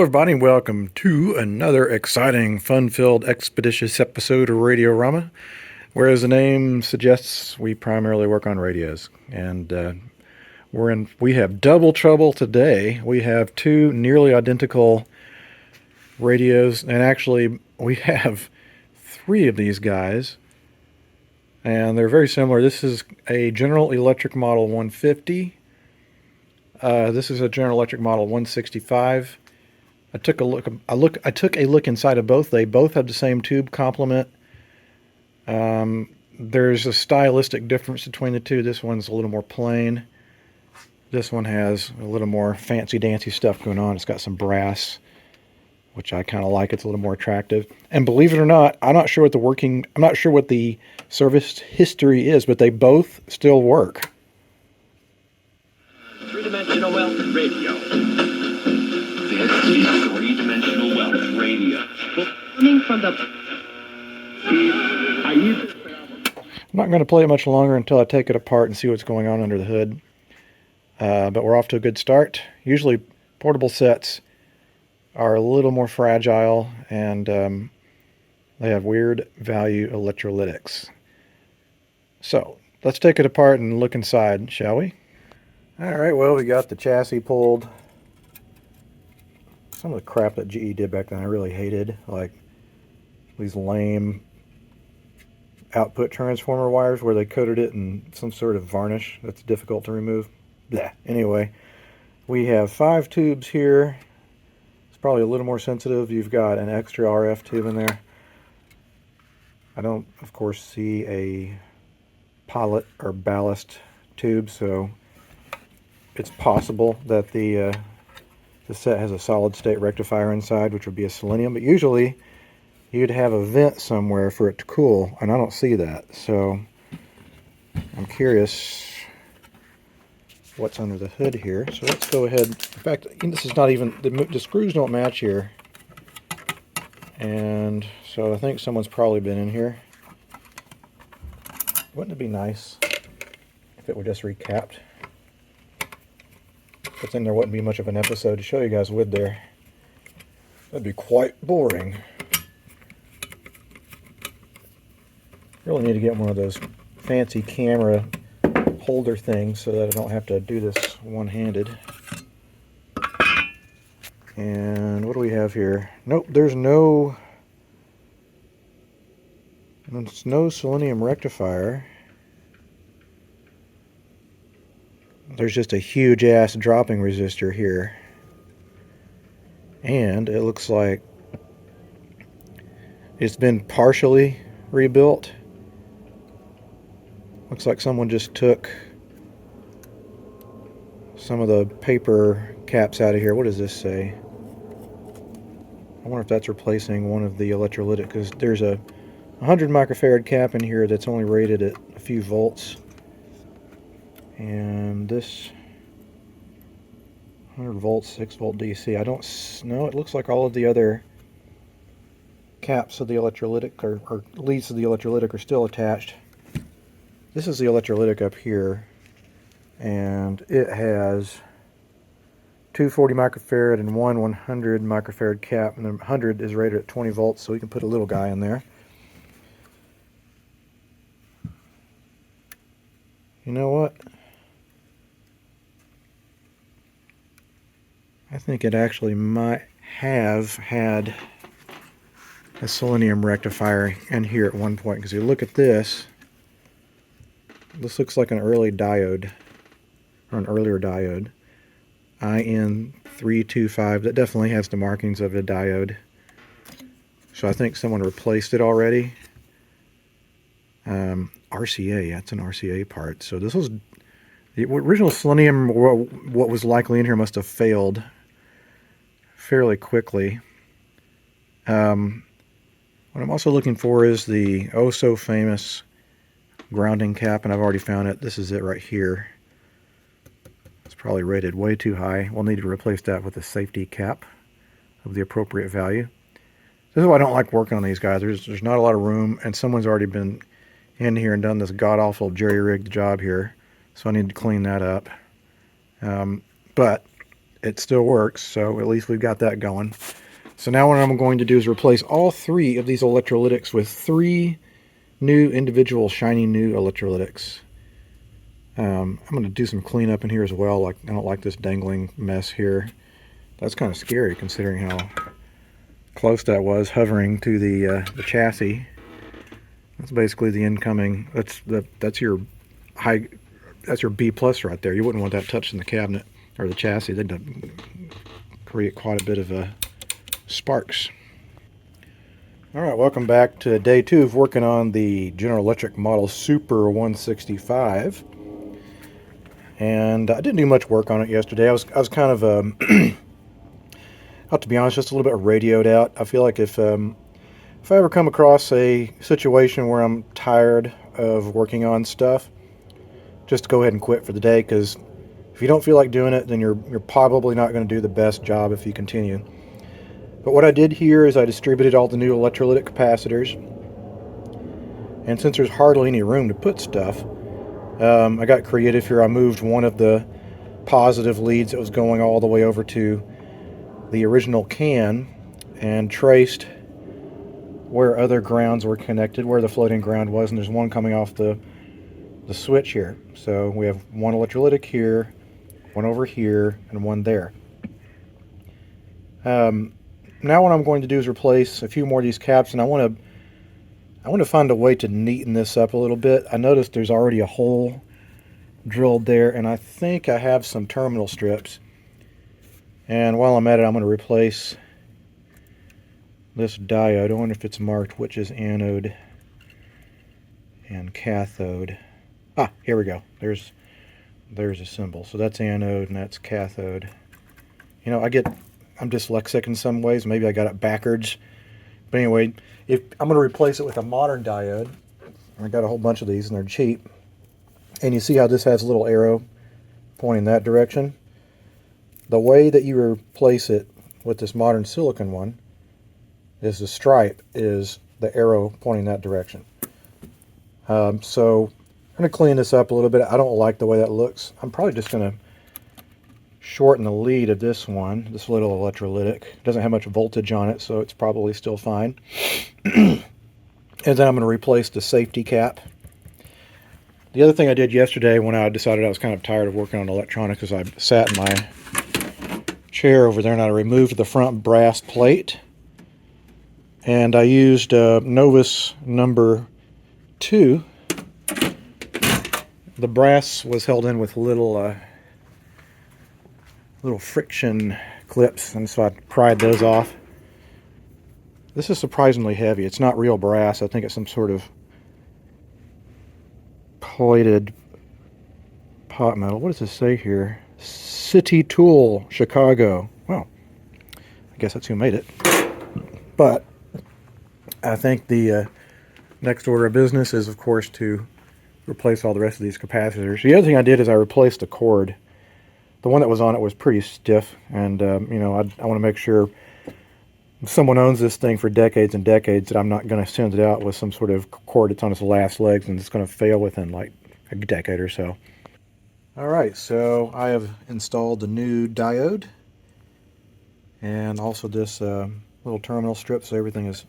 everybody, and welcome to another exciting, fun-filled, expeditious episode of Radiorama, where, as the name suggests, we primarily work on radios. And we have double trouble today. We have two nearly identical radios, and actually we have three of these guys, and they're very similar. This is a General Electric Model 150. This is a General Electric Model 165. I took a look inside of both. They both have the same tube complement. There's a stylistic difference between the two. This one's a little more plain. This one has a little more fancy dancy stuff going on. It's got some brass, which I kind of like. It's a little more attractive. And believe it or not, I'm not sure what the service history is, but they both still work. Three-dimensional wealth radio. This is three-dimensional wealth radio. Coming from the... I'm not going to play it much longer until I take it apart and see what's going on under the hood. But we're off to a good start. Usually portable sets are a little more fragile, and they have weird value electrolytics. So let's take it apart and look inside, shall we? Alright, well, we got the chassis pulled. Some of the crap that GE did back then I really hated, like these lame output transformer wires where they coated it in some sort of varnish that's difficult to remove. Blah. Anyway, we have 5 tubes here. It's probably a little more sensitive. You've got an extra RF tube in there. I don't, of course, see a pilot or ballast tube, so it's possible that the set has a solid state rectifier inside, which would be a selenium, but usually you'd have a vent somewhere for it to cool, and I don't see that. So I'm curious what's under the hood here. So let's go ahead. In fact, this is not even, the screws don't match here. And so I think someone's probably been in here. Wouldn't it be nice if it were just recapped? But then there wouldn't be much of an episode to show you guys, would there? That'd be quite boring. Really need to get one of those fancy camera holder things so that I don't have to do this one-handed. And what do we have here? Nope, there's no selenium rectifier. There's just a huge ass dropping resistor here. And it looks like it's been partially rebuilt. Looks like someone just took some of the paper caps out of here. What does this say? I wonder if that's replacing one of the electrolytic, because there's a 100 microfarad cap in here that's only rated at a few volts. And this 100 volts, 6 volt DC. I don't know. It looks like all of the other caps of the electrolytic or leads to the electrolytic are still attached. This is the electrolytic up here, and it has 240 microfarad and one 100 microfarad cap, and the 100 is rated at 20 volts, so we can put a little guy in there. You know what? I think it actually might have had a selenium rectifier in here at one point, because you look at this. This looks like an early diode, or an earlier diode. IN325. That definitely has the markings of a diode. So I think someone replaced it already. RCA, that's an RCA part. So this was the original selenium. What was likely in here must have failed fairly quickly. What I'm also looking for is the oh so famous grounding cap, and I've already found it. This is it right here. It's probably rated way too high. We'll need to replace that with a safety cap of the appropriate value. This is why I don't like working on these guys. There's not a lot of room, and someone's already been in here and done this god-awful jerry-rigged job here, so I need to clean that up. But it still works, so at least we've got that going. So now what I'm going to do is replace all 3 of these electrolytics with 3 new individual shiny new electrolytics. I'm going to do some cleanup in here as well. Like, I don't like this dangling mess here. That's kind of scary considering how close that was, hovering to the chassis. That's basically the incoming. That's your high. That's your B plus right there. You wouldn't want that touching the cabinet or the chassis. They'd create quite a bit of sparks. All right, welcome back to day 2 of working on the General Electric model Super 165. And I didn't do much work on it yesterday. I was kind of, to be honest, just a little bit radioed out. I feel like if I ever come across a situation where I'm tired of working on stuff, just go ahead and quit for the day, because if you don't feel like doing it, then you're probably not going to do the best job if you continue. But what I did here is I distributed all the new electrolytic capacitors, and since there's hardly any room to put stuff, I got creative here. I moved one of the positive leads that was going all the way over to the original can and traced where other grounds were connected, where the floating ground was, and there's one coming off the switch here. So we have one electrolytic here, one over here, and one there. Now what I'm going to do is replace a few more of these caps, and I want to find a way to neaten this up a little bit. I noticed there's already a hole drilled there, and I think I have some terminal strips. And while I'm at it, I'm going to replace this diode. I wonder if it's marked which is anode and cathode. Ah, here we go. There's a symbol. So that's anode and that's cathode. You know, I'm dyslexic in some ways. Maybe I got it backwards. But anyway, if I'm going to replace it with a modern diode, I got a whole bunch of these and they're cheap. And you see how this has a little arrow pointing that direction? The way that you replace it with this modern silicon one is the stripe is the arrow pointing that direction. So I'm going to clean this up a little bit. I don't like the way that looks. I'm probably just going to shorten the lead of this one, this little electrolytic. It doesn't have much voltage on it, so it's probably still fine. And then I'm going to replace the safety cap. The other thing I did yesterday when I decided I was kind of tired of working on electronics is I sat in my chair over there and I removed the front brass plate. And I used Novus number 2. The brass was held in with little friction clips, and so I pried those off. This is surprisingly heavy. It's not real brass. I think it's some sort of plated pot metal. What does this say here? City Tool, Chicago. Well, I guess that's who made it. But I think the next order of business is, of course, to replace all the rest of these capacitors. The other thing I did is I replaced the cord. The one that was on it was pretty stiff, and you know, I want to make sure if someone owns this thing for decades and decades that I'm not going to send it out with some sort of cord that's on its last legs and it's going to fail within like a decade or so. Alright, so I have installed the new diode and also this little terminal strip, so everything is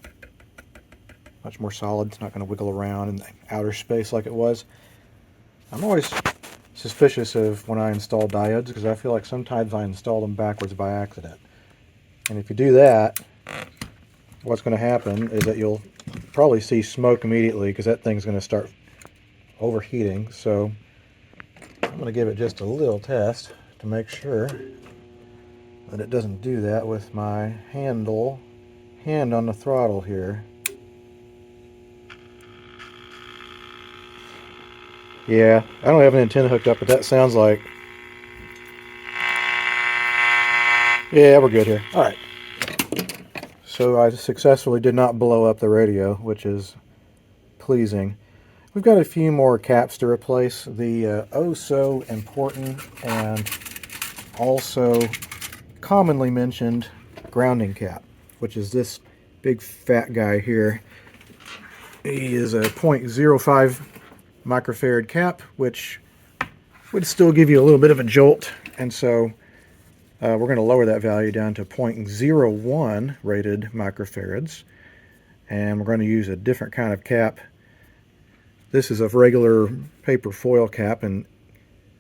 much more solid. It's not going to wiggle around in the outer space like it was. I'm always suspicious of when I install diodes because I feel like sometimes I install them backwards by accident. And if you do that, what's going to happen is that you'll probably see smoke immediately because that thing's going to start overheating. So I'm going to give it just a little test to make sure that it doesn't do that with my hand on the throttle here. Yeah, I don't have an antenna hooked up, but that sounds like... Yeah, we're good here. Alright. So I successfully did not blow up the radio, which is pleasing. We've got a few more caps to replace. The oh so important and also commonly mentioned grounding cap, which is this big fat guy here. He is a 0.05 microfarad cap, which would still give you a little bit of a jolt, and so We're going to lower that value down to 0.01 rated microfarads. And we're going to use a different kind of cap. This is a regular paper foil cap, and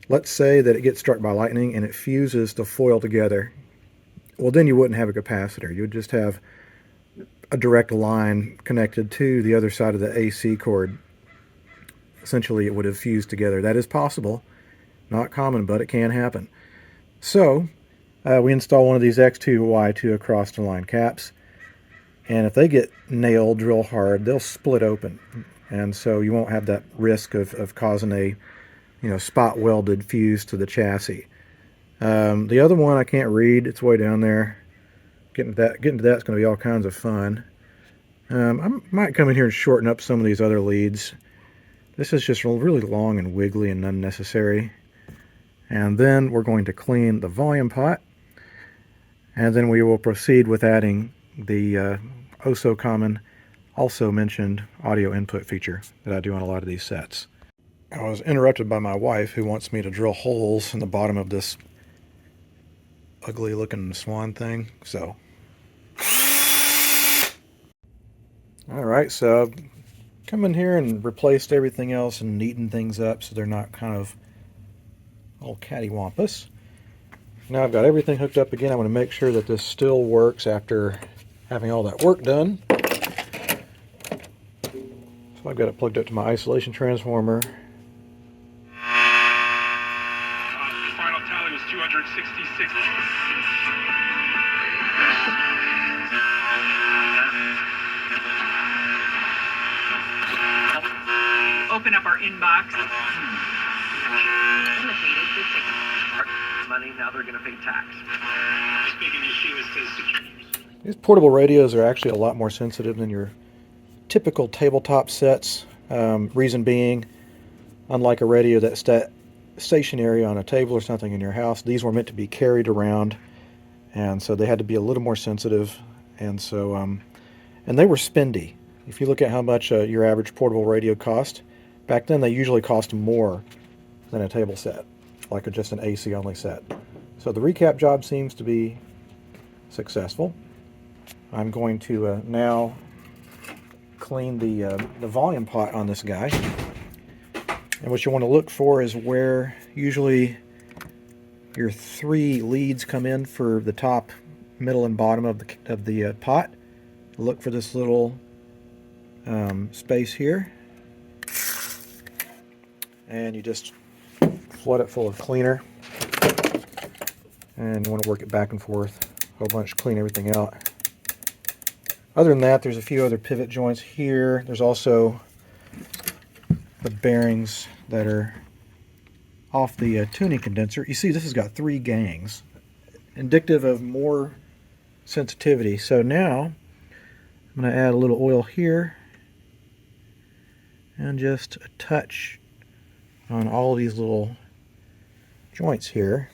let's say that it gets struck by lightning and it fuses the foil together. Well, then you wouldn't have a capacitor. You would just have a direct line connected to the other side of the AC cord. Essentially, it would have fused together. That is possible. Not common, but it can happen. So, we install one of these X2 Y2 across the line caps, and if they get nailed real hard, they'll split open. And so you won't have that risk of causing a spot welded fuse to the chassis. The other one I can't read. It's way down there. Getting to that's going to be all kinds of fun. I might come in here and shorten up some of these other leads. This is just really long and wiggly and unnecessary. And then we're going to clean the volume pot. And then we will proceed with adding the oh so common, also mentioned audio input feature that I do on a lot of these sets. I was interrupted by my wife, who wants me to drill holes in the bottom of this ugly looking swan thing. So, alright, so I've come in here and replaced everything else and neatened things up so they're not kind of all cattywampus. Now I've got everything hooked up again. I want to make sure that this still works after having all that work done. So I've got it plugged up to my isolation transformer. Final tally was 266. Open up our inbox. Money, now they're going to pay tax. This big an issue is to secure. These portable radios are actually a lot more sensitive than your typical tabletop sets. Reason being, unlike a radio that's stationary on a table or something in your house, these were meant to be carried around, and so they had to be a little more sensitive. And so, and they were spendy. If you look at how much your average portable radio cost, back then they usually cost more than a table set, like just an AC only set. So the recap job seems to be successful. I'm going to now clean the volume pot on this guy. And what you want to look for is where usually your three leads come in for the top, middle, and bottom of the pot. Look for this little space here, and you just flood it full of cleaner, and you want to work it back and forth a whole bunch, clean everything out. Other than that, there's a few other pivot joints here. There's also the bearings that are off the tuning condenser. You see this has got 3 gangs, indicative of more sensitivity. So now I'm going to add a little oil here and just a touch on all these little joints here.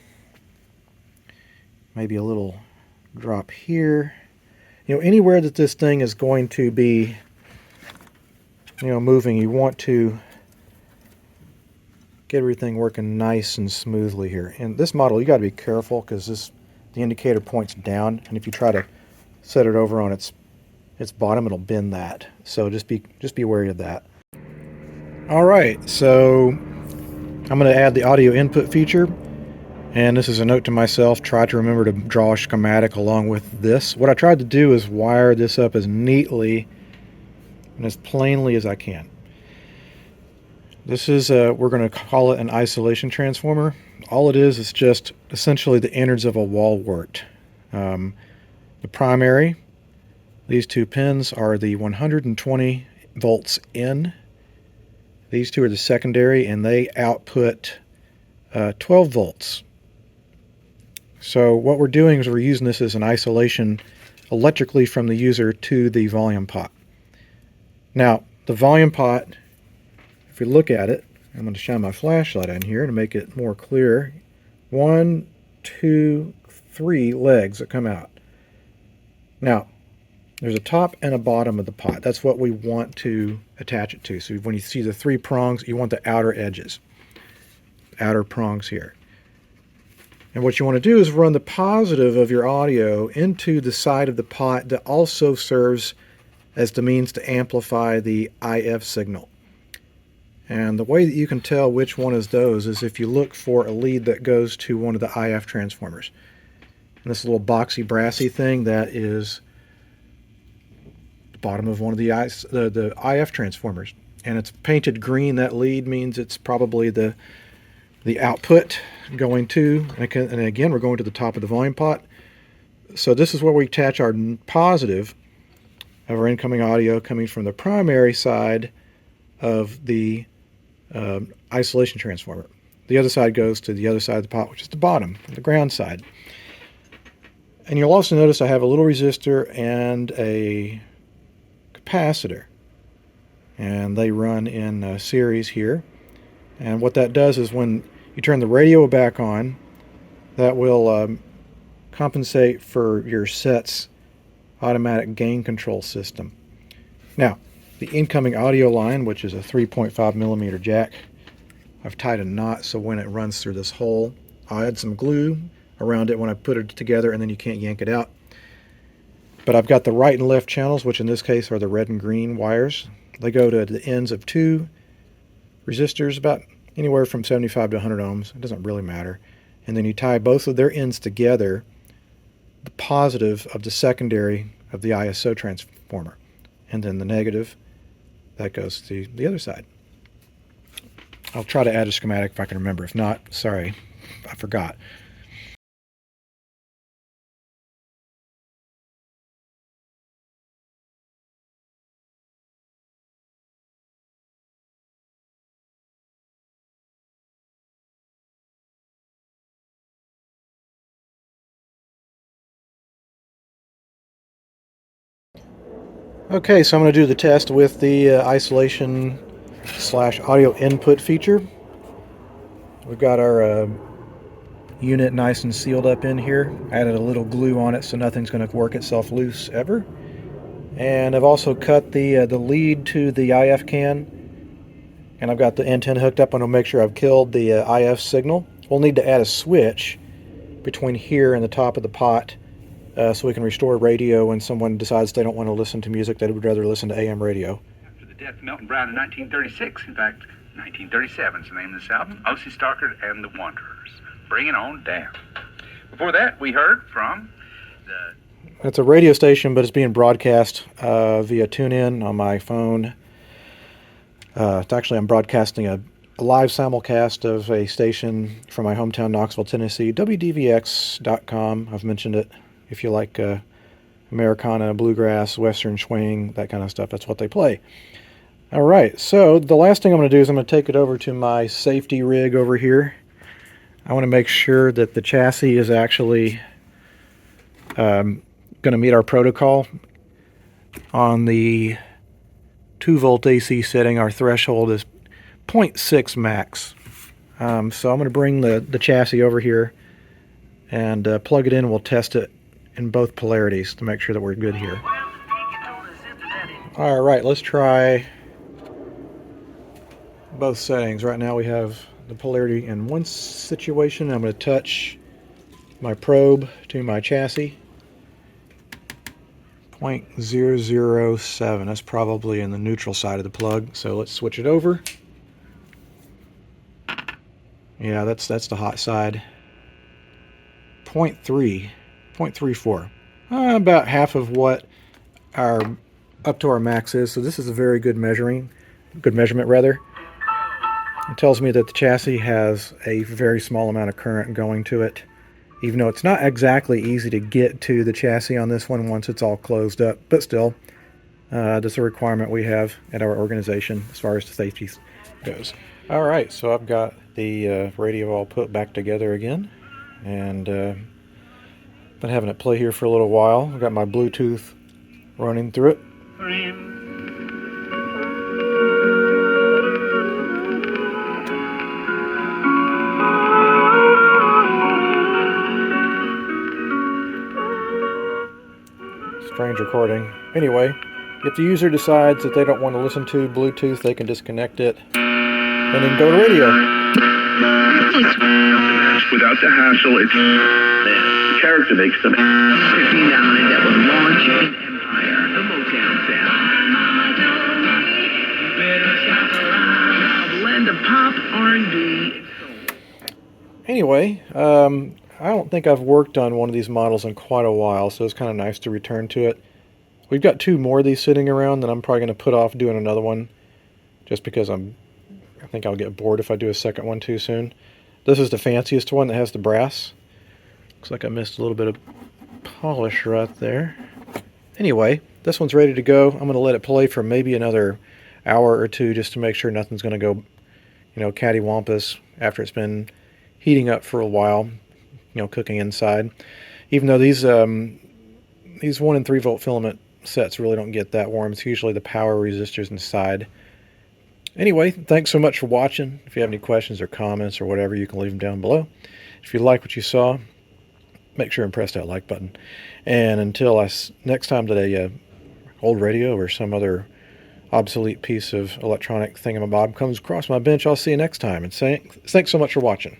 Maybe a little drop here. Anywhere that this thing is going to be, moving, you want to get everything working nice and smoothly here. And this model, you got to be careful because the indicator points down, and if you try to set it over on its bottom, it'll bend that. So just be wary of that. All right, so I'm going to add the audio input feature. And this is a note to myself, try to remember to draw a schematic along with this. What I tried to do is wire this up as neatly and as plainly as I can. This is, we're going to call it an isolation transformer. All it is just essentially the innards of a wall wart. The primary, these 2 pins are the 120 volts in. These 2 are the secondary, and they output 12 volts. So what we're doing is we're using this as an isolation electrically from the user to the volume pot. Now, the volume pot, if we look at it, I'm going to shine my flashlight in here to make it more clear. 1, 2, 3 legs that come out. Now, there's a top and a bottom of the pot. That's what we want to attach it to. So when you see the 3 prongs, you want the outer edges. Outer prongs here. And what you want to do is run the positive of your audio into the side of the pot that also serves as the means to amplify the IF signal. And the way that you can tell which one is those is if you look for a lead that goes to one of the IF transformers. And this little boxy brassy thing, that is the bottom of one of the IF transformers. And it's painted green. That lead means it's probably the output going to, and again, we're going to the top of the volume pot. So this is where we attach our positive of our incoming audio coming from the primary side of the isolation transformer. The other side goes to the other side of the pot, which is the bottom, the ground side. And you'll also notice I have a little resistor and a capacitor, and they run in series here. And what that does is when you turn the radio back on, that will compensate for your set's automatic gain control system. Now, the incoming audio line, which is a 3.5 millimeter jack, I've tied a knot so when it runs through this hole, I'll add some glue around it when I put it together, and then you can't yank it out. But I've got the right and left channels, which in this case are the red and green wires. They go to the ends of two resistors, about anywhere from 75 to 100 ohms. It doesn't really matter. And then you tie both of their ends together, the positive of the secondary of the ISO transformer, and then the negative that goes to the other side. I'll try to add a schematic if I can remember. If not, sorry, I forgot. Okay, so I'm going to do the test with the isolation / audio input feature. We've got our unit nice and sealed up in here. Added a little glue on it so nothing's going to work itself loose ever. And I've also cut the lead to the IF can, and I've got the antenna hooked up, and I'll make sure I've killed the IF signal. We'll need to add a switch between here and the top of the pot so we can restore radio when someone decides they don't want to listen to music, they would rather listen to AM radio. After the death of Milton Brown in 1936, in fact, 1937 is the name of this album, O.C. Starkard and the Wanderers. Bring it on down. Before that, we heard from the... It's a radio station, but it's being broadcast via TuneIn on my phone. I'm broadcasting a live simulcast of a station from my hometown, Knoxville, Tennessee, WDVX.com. I've mentioned it. If you like Americana, bluegrass, western swing, that kind of stuff, that's what they play. All right, so the last thing I'm going to do is I'm going to take it over to my safety rig over here. I want to make sure that the chassis is actually going to meet our protocol. On the 2-volt AC setting, our threshold is 0.6 max. So I'm going to bring the chassis over here and plug it in. We'll test it in both polarities to make sure that we're good here. All right, let's try both settings. Right now we have the polarity in one situation. I'm going to touch my probe to my chassis. 0.007. That's probably in the neutral side of the plug. So let's switch it over. Yeah, that's the hot side. 0.34. About half of what our up to our max is. So this is a very good measurement rather. It tells me that the chassis has a very small amount of current going to it, even though it's not exactly easy to get to the chassis on this one once it's all closed up, but still, that's a requirement we have at our organization as far as the safety goes. All right, so I've got the radio all put back together again, and been having it play here for a little while. I've got my Bluetooth running through it. Strange recording. Anyway, if the user decides that they don't want to listen to Bluetooth, they can disconnect it and then go to radio. Without the hassle, it's man. Character makes them 59 that would launch an empire. The Motown sound. A blend of pop, R&B, and soul. Anyway, I don't think I've worked on one of these models in quite a while, so it's kind of nice to return to it. We've got 2 more of these sitting around that I'm probably going to put off doing another one, just because I think I'll get bored if I do a second one too soon. This is the fanciest one that has the brass. Looks like I missed a little bit of polish right there. Anyway, this one's ready to go. I'm going to let it play for maybe another hour or 2 just to make sure nothing's going to go, cattywampus after it's been heating up for a while, cooking inside. Even though these 1 and 3 volt filament sets really don't get that warm. It's usually the power resistors inside. Anyway, thanks so much for watching. If you have any questions or comments or whatever, you can leave them down below. If you like what you saw, make sure and press that like button. And until next time that a old radio or some other obsolete piece of electronic thingamabob comes across my bench, I'll see you next time. And thanks so much for watching.